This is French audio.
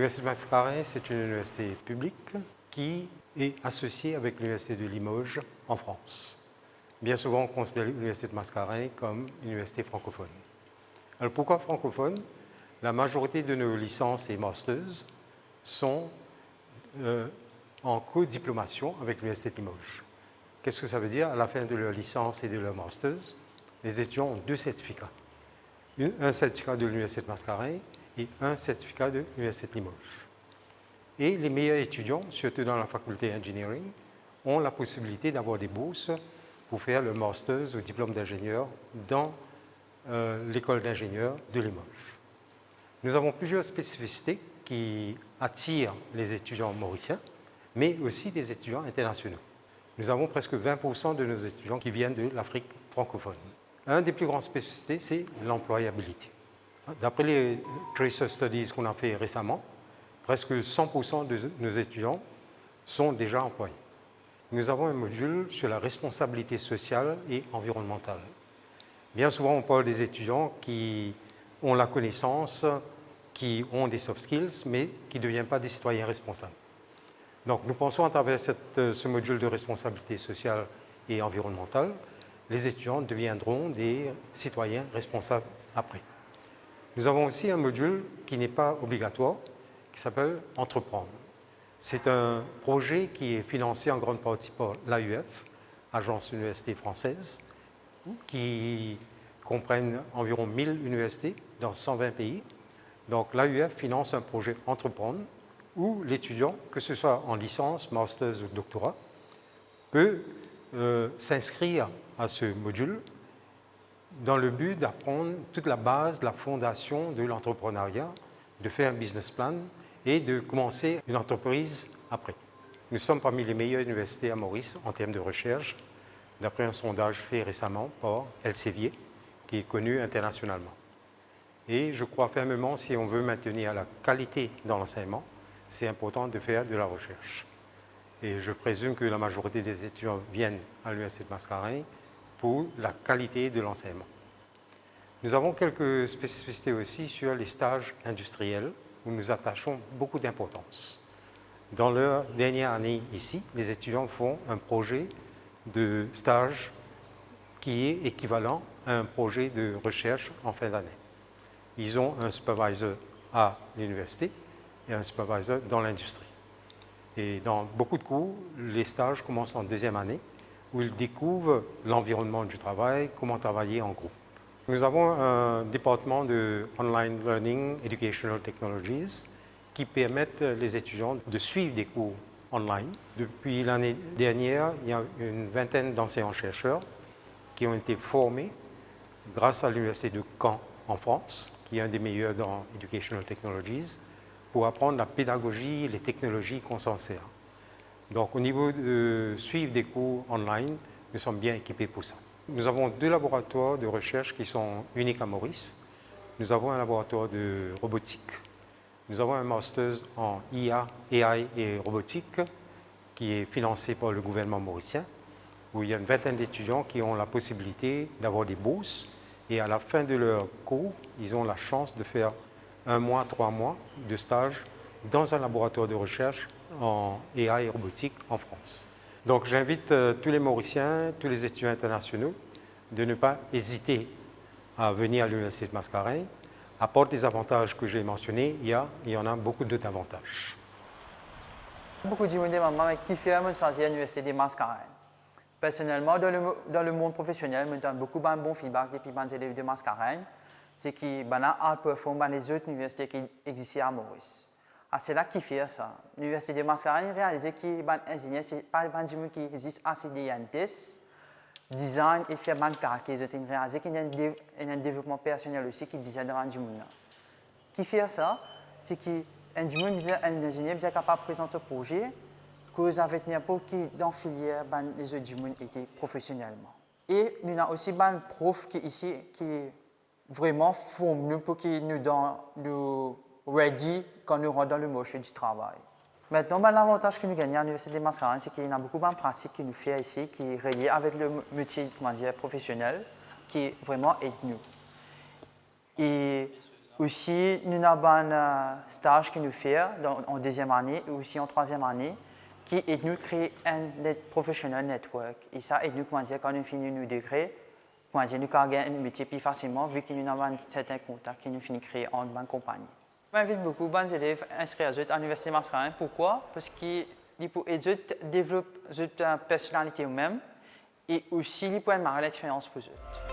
L'Université de Mascaret, c'est une université publique qui est associée avec l'Université de Limoges en France. Bien souvent, on considère l'Université de Mascaret comme une université francophone. Alors pourquoi francophone? La majorité de nos licences et masters sont en co-diplomation avec l'Université de Limoges. Qu'est-ce que ça veut dire? À la fin de leur licence et de leur master, les étudiants ont 2 certificats. Un certificat de l'Université de Mascaret et un certificat de l'Université de Limoges. Et les meilleurs étudiants, surtout dans la faculté engineering, ont la possibilité d'avoir des bourses pour faire le master ou diplôme d'ingénieur dans l'école d'ingénieurs de Limoges. Nous avons plusieurs spécificités qui attirent les étudiants mauriciens, mais aussi des étudiants internationaux. Nous avons presque 20% de nos étudiants qui viennent de l'Afrique francophone. Un des plus grandes spécificités, c'est l'employabilité. D'après les Tracer Studies qu'on a fait récemment, presque 100% de nos étudiants sont déjà employés. Nous avons un module sur la responsabilité sociale et environnementale. Bien souvent, on parle des étudiants qui ont la connaissance, qui ont des soft skills, mais qui ne deviennent pas des citoyens responsables. Donc, nous pensons à travers ce module de responsabilité sociale et environnementale, les étudiants deviendront des citoyens responsables après. Nous avons aussi un module qui n'est pas obligatoire, qui s'appelle Entreprendre. C'est un projet qui est financé en grande partie par l'AUF, Agence Université Française, qui comprennent environ 1000 universités dans 120 pays. Donc l'AUF finance un projet Entreprendre où l'étudiant, que ce soit en licence, master ou doctorat, peut s'inscrire à ce module dans le but d'apprendre toute la base, la fondation de l'entrepreneuriat, de faire un business plan et de commencer une entreprise après. Nous sommes parmi les meilleures universités à Maurice en termes de recherche, d'après un sondage fait récemment par Elsevier, qui est connu internationalement. Et je crois fermement, si on veut maintenir la qualité dans l'enseignement, c'est important de faire de la recherche. Et je présume que la majorité des étudiants viennent à l'Université de Mascaret pour la qualité de l'enseignement. Nous avons quelques spécificités aussi sur les stages industriels où nous attachons beaucoup d'importance. Dans leur dernière année ici, les étudiants font un projet de stage qui est équivalent à un projet de recherche en fin d'année. Ils ont un supervisor à l'université et un supervisor dans l'industrie. Et dans beaucoup de cours, les stages commencent en 2e année où ils découvrent l'environnement du travail, comment travailler en groupe. Nous avons un département de Online Learning Educational Technologies qui permettent les étudiants de suivre des cours online. Depuis l'année dernière, il y a une vingtaine d'enseignants-chercheurs qui ont été formés grâce à l'Université de Caen en France, qui est un des meilleurs dans Educational Technologies, pour apprendre la pédagogie et les technologies qu'on s'en sert. Donc, au niveau de suivre des cours online, nous sommes bien équipés pour ça. Nous avons 2 laboratoires de recherche qui sont uniques à Maurice. Nous avons un laboratoire de robotique. Nous avons un master en IA, AI et robotique qui est financé par le gouvernement mauricien, où il y a une vingtaine d'étudiants qui ont la possibilité d'avoir des bourses. Et à la fin de leur cours, ils ont la chance de faire 1 mois, 3 mois de stage dans un laboratoire de recherche en AI et robotique en France. Donc j'invite tous les Mauriciens, tous les étudiants internationaux de ne pas hésiter à venir à l'Université de Mascaret. À part les avantages que j'ai mentionnés, il y en a beaucoup d'autres avantages. Beaucoup de gens demandent qui fait choisir l'Université de Mascaret. Personnellement, dans le monde professionnel, je donne beaucoup de bons feedback depuis les élèves de Mascaret. C'est qu'ils outperforment les autres universités qui existent à Maurice. C'est là qui fait ça. L'Université de Mascaret a réalisé que les ingénieurs, ce n'est pas des gens qui existent assez de design et faire bancaire, qu'ils ont réalisé qu'il y a un développement personnel aussi qui est bizarre dans le monde. Qui fait ça, c'est qu'un ingénieur est capable de présenter un projet que vous avez n'importe qui dans la filière, les autres du monde étaient professionnellement. Et nous avons aussi des profs qui ici qui vraiment forment nous pour qu'ils nous ready quand nous rentrons dans le marché du travail. Maintenant, l'avantage que nous gagnons à l'Université de Mascaret, c'est qu'il y a beaucoup de pratiques qui nous fait ici, qui est relié avec le métier professionnel, qui vraiment aide nous. Et Aussi, nous avons un stage que nous faisons en deuxième année et aussi en troisième année qui aide nous à créer un professionnel network. Et ça aide nous, comment dire, quand nous finissons nos degrés, comment dire, nous gagnons un métier plus facilement vu que nous avons un certain contact que nous finissons créer en bonne compagnie. J'invite beaucoup de bons élèves à inscrire à l'Université Mascarenhas. Pourquoi? Parce qu'ils peuvent développer leur personnalité eux-mêmes et aussi ils peuvent marquer l'expérience pour eux.